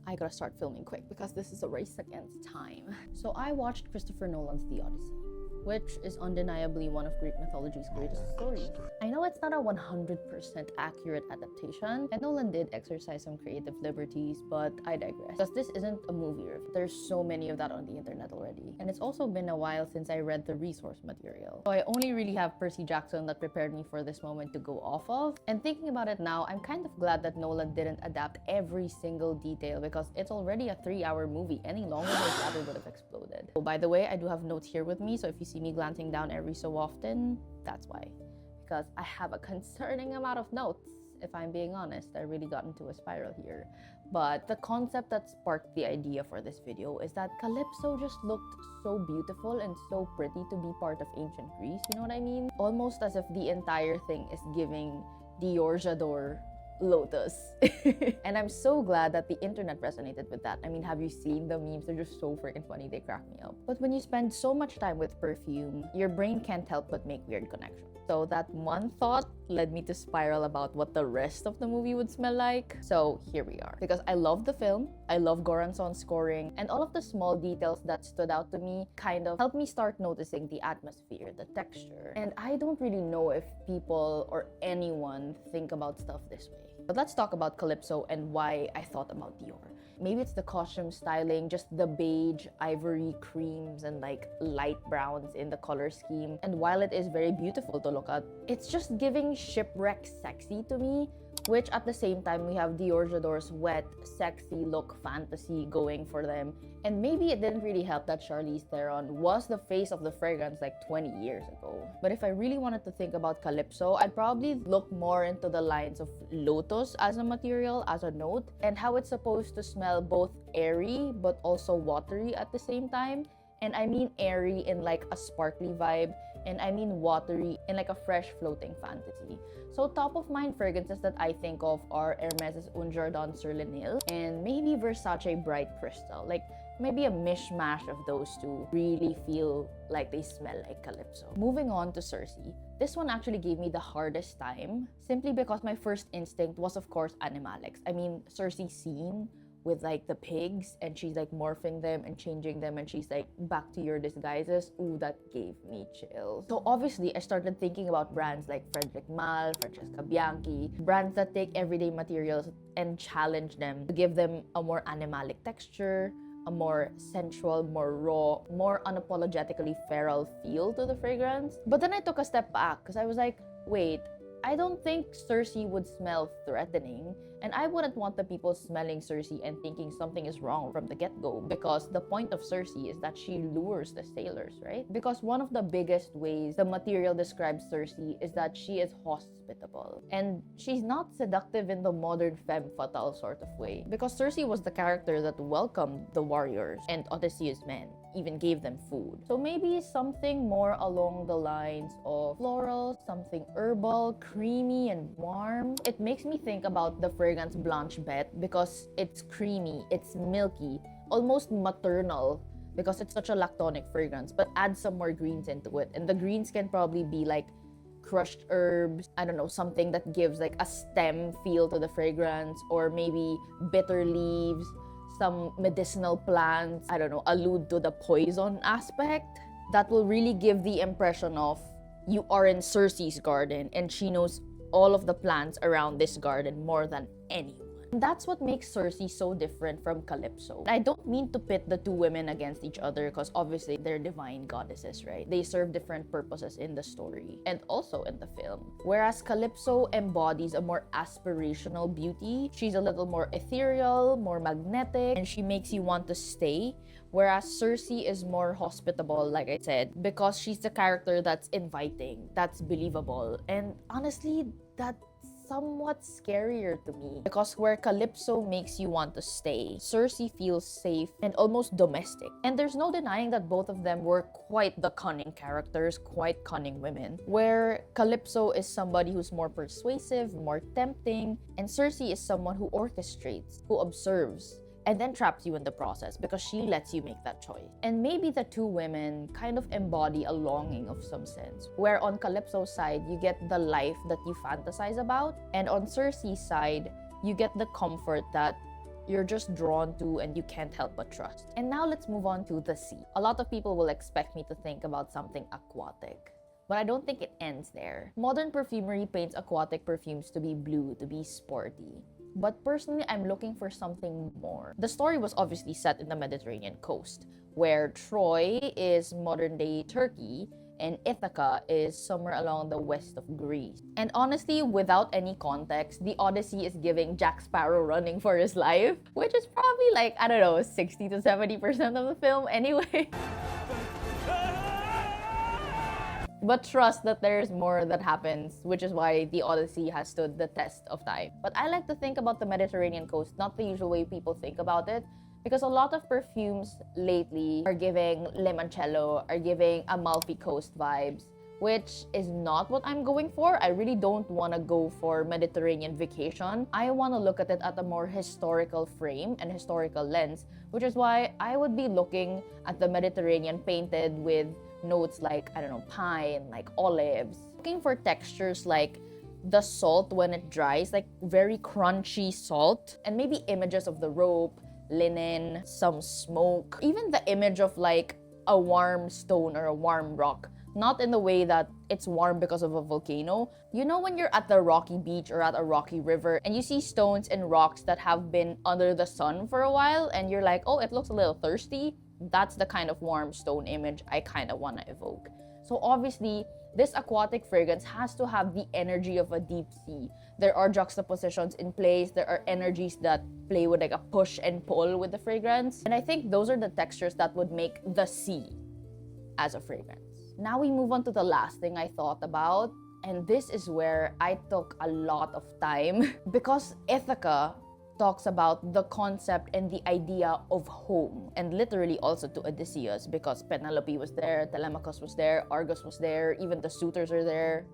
I gotta start filming quick because this is a race against time. So I watched Christopher Nolan's The Odyssey, which is undeniably one of Greek mythology's greatest stories. I know it's not a 100% accurate adaptation, and Nolan did exercise some creative liberties, but I digress. Because this isn't a movie review. There's so many of that on the internet already. And it's also been a while since I read the resource material. So I only really have Percy Jackson that prepared me for this moment to go off of. And thinking about it now, I'm kind of glad that Nolan didn't adapt every single detail because it's already a 3-hour movie. Any longer, my bladder would have exploded. Oh, by the way, I do have notes here with me, so if you see me glancing down every so often, that's why. Because I have a concerning amount of notes. If I'm being honest, I really got into a spiral here. But the concept that sparked the idea for this video is that Calypso just looked so beautiful and so pretty to be part of ancient Greece, you know what I mean? Almost as if the entire thing is giving Dior J'adore Lotus. And I'm so glad that the internet resonated with that. I mean, have you seen the memes? They're just so freaking funny, they crack me up. But when you spend so much time with perfume, your brain can't help but make weird connections. So that one thought led me to spiral about what the rest of the movie would smell like. So here we are. Because I love the film, I love Goranson's scoring, and all of the small details that stood out to me kind of helped me start noticing the atmosphere, the texture. And I don't really know if people or anyone think about stuff this way. But let's talk about Calypso and why I thought about Dior. Maybe it's the costume styling, just the beige, ivory creams, and like light browns in the color scheme. And while it is very beautiful to look at, it's just giving shipwreck sexy to me. Which at the same time, we have Dior J'adore's wet, sexy look fantasy going for them. And maybe it didn't really help that Charlize Theron was the face of the fragrance like 20 years ago. But if I really wanted to think about Calypso, I'd probably look more into the lines of lotus as a material, as a note, and how it's supposed to smell both airy but also watery at the same time. And I mean airy in like a sparkly vibe, and I mean watery in like a fresh floating fantasy. So top of mind fragrances that I think of are Hermès's Un Jardin sur le Nil and maybe Versace Bright Crystal. Like maybe a mishmash of those two really feel like they smell like Calypso. Moving on to Circe. This one actually gave me the hardest time simply because my first instinct was of course animalics. I mean Circe's scene with like the pigs and she's like morphing them and changing them and she's like back to your disguises. Ooh, that gave me chills. So obviously I started thinking about brands like Frederic Malle, Francesca Bianchi, brands that take everyday materials and challenge them to give them a more animalic texture, a more sensual, more raw, more unapologetically feral feel to the fragrance. But then I took a step back because I was like, wait, I don't think Circe would smell threatening, and I wouldn't want the people smelling Circe and thinking something is wrong from the get-go, because the point of Circe is that she lures the sailors, right? Because one of the biggest ways the material describes Circe is that she is hospitable, and she's not seductive in the modern femme fatale sort of way, because Circe was the character that welcomed the warriors and Odysseus' men, even gave them food. So maybe something more along the lines of floral, something herbal, creamy and warm. It makes me think about the fragrance Blanche Bête because it's creamy, it's milky, almost maternal because it's such a lactonic fragrance, but add some more greens into it. And the greens can probably be like crushed herbs, I don't know, something that gives like a stem feel to the fragrance, or maybe bitter leaves, some medicinal plants, I don't know, allude to the poison aspect. That will really give the impression of you are in Circe's garden and she knows all of the plants around this garden more than anyone. That's what makes Circe so different from Calypso. I don't mean to pit the two women against each other because obviously they're divine goddesses, right? They serve different purposes in the story and also in the film. Whereas Calypso embodies a more aspirational beauty. She's a little more ethereal, more magnetic, and she makes you want to stay. Whereas Circe is more hospitable, like I said, because she's the character that's inviting, that's believable, and honestly, that's somewhat scarier to me. Because where Calypso makes you want to stay, Circe feels safe and almost domestic. And there's no denying that both of them were quite the cunning characters, quite cunning women. Where Calypso is somebody who's more persuasive, more tempting, and Circe is someone who orchestrates, who observes, and then traps you in the process because she lets you make that choice. And maybe the two women kind of embody a longing of some sense, where on Calypso's side, you get the life that you fantasize about, and on Circe's side, you get the comfort that you're just drawn to and you can't help but trust. And now let's move on to the sea. A lot of people will expect me to think about something aquatic, but I don't think it ends there. Modern perfumery paints aquatic perfumes to be blue, to be sporty. But personally, I'm looking for something more. The story was obviously set in the Mediterranean coast, where Troy is modern-day Turkey and Ithaca is somewhere along the west of Greece. And honestly, without any context, the Odyssey is giving Jack Sparrow running for his life, which is probably like, I don't know, 60 to 70% of the film anyway. But trust that there's more that happens, which is why the Odyssey has stood the test of time. But I like to think about the Mediterranean coast, not the usual way people think about it, because a lot of perfumes lately are giving limoncello, are giving Amalfi Coast vibes, which is not what I'm going for. I really don't want to go for Mediterranean vacation. I want to look at it at a more historical frame and historical lens, which is why I would be looking at the Mediterranean painted with notes like, I don't know, pine, like olives. Looking for textures like the salt when it dries, like very crunchy salt, and maybe images of the rope, linen, some smoke, even the image of like a warm stone or a warm rock. Not in the way that it's warm because of a volcano. You know when you're at the rocky beach or at a rocky river and you see stones and rocks that have been under the sun for a while and you're like, oh, it looks a little thirsty? That's the kind of warm stone image I kind of want to evoke. So obviously, this aquatic fragrance has to have the energy of a deep sea. There are juxtapositions in place. There are energies that play with like a push and pull with the fragrance. And I think those are the textures that would make the sea as a fragrance. Now we move on to the last thing I thought about. And this is where I took a lot of time because Ithaca talks about the concept and the idea of home, and literally also to Odysseus, because Penelope was there, Telemachus was there, Argus was there, even the suitors are there.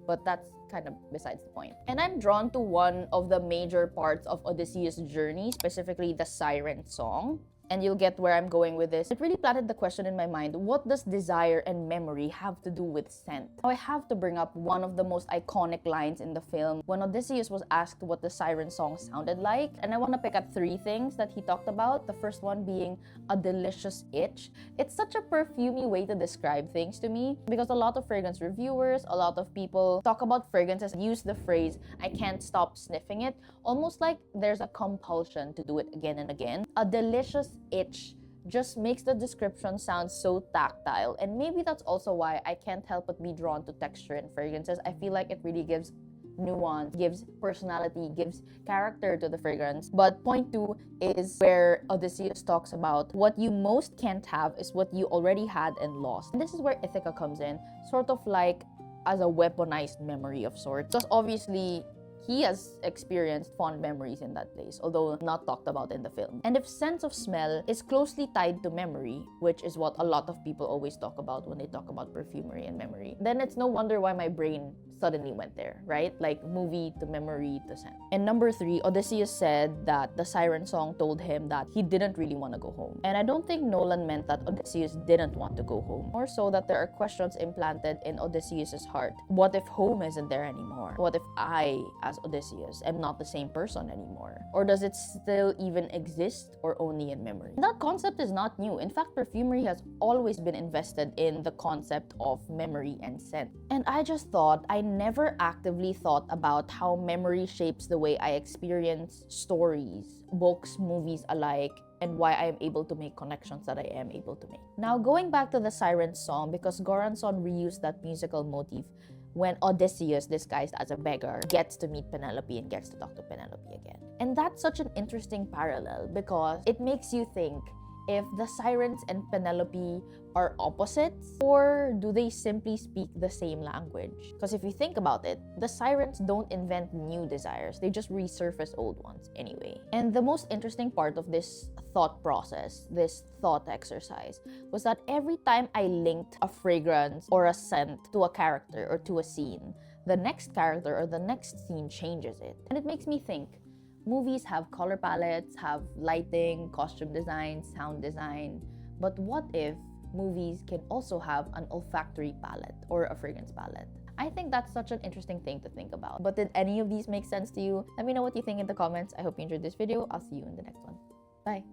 But that's kind of besides the point. And I'm drawn to one of the major parts of Odysseus' journey, specifically the Siren song. And you'll get where I'm going with this. It really planted the question in my mind, what does desire and memory have to do with scent? Now I have to bring up one of the most iconic lines in the film when Odysseus was asked what the Siren song sounded like. And I want to pick up 3 things that he talked about. The first one being a delicious itch. It's such a perfumey way to describe things to me, because a lot of fragrance reviewers, a lot of people talk about fragrances, use the phrase, I can't stop sniffing it, almost like there's a compulsion to do it again and again. A delicious itch just makes the description sound so tactile, and maybe that's also why I can't help but be drawn to texture in fragrances. I feel like it really gives nuance, gives personality, gives character to the fragrance. But point 2 is where Odysseus talks about what you most can't have is what you already had and lost. And this is where Ithaca comes in, sort of like as a weaponized memory of sorts, because obviously he has experienced fond memories in that place, although not talked about in the film. And if sense of smell is closely tied to memory, which is what a lot of people always talk about when they talk about perfumery and memory, then it's no wonder why my brain suddenly went there, right? Like movie to memory to scent. And number 3, Odysseus said that the Siren song told him that he didn't really want to go home. And I don't think Nolan meant that Odysseus didn't want to go home, more so that there are questions implanted in Odysseus's heart. What if home isn't there anymore? What if I, as Odysseus, am not the same person anymore? Or does it still even exist, or only in memory? That concept is not new. In fact, perfumery has always been invested in the concept of memory and scent. And I just thought I never actively thought about how memory shapes the way I experience stories, books, movies alike, and why I am able to make connections that I am able to make. Now, going back to the Siren song, because Goranson reused that musical motif when Odysseus, disguised as a beggar, gets to meet Penelope and gets to talk to Penelope again. And that's such an interesting parallel, because it makes you think if the Sirens and Penelope are opposites, or do they simply speak the same language? Because if you think about it, the Sirens don't invent new desires, they just resurface old ones anyway. And the most interesting part of this thought process, this thought exercise, was that every time I linked a fragrance or a scent to a character or to a scene, the next character or the next scene changes it. And it makes me think, movies have color palettes, have lighting, costume design, sound design, but what if movies can also have an olfactory palette or a fragrance palette? I think that's such an interesting thing to think about. But did any of these make sense to you? Let me know what you think in the comments. I hope you enjoyed this video. I'll see you in the next one. Bye.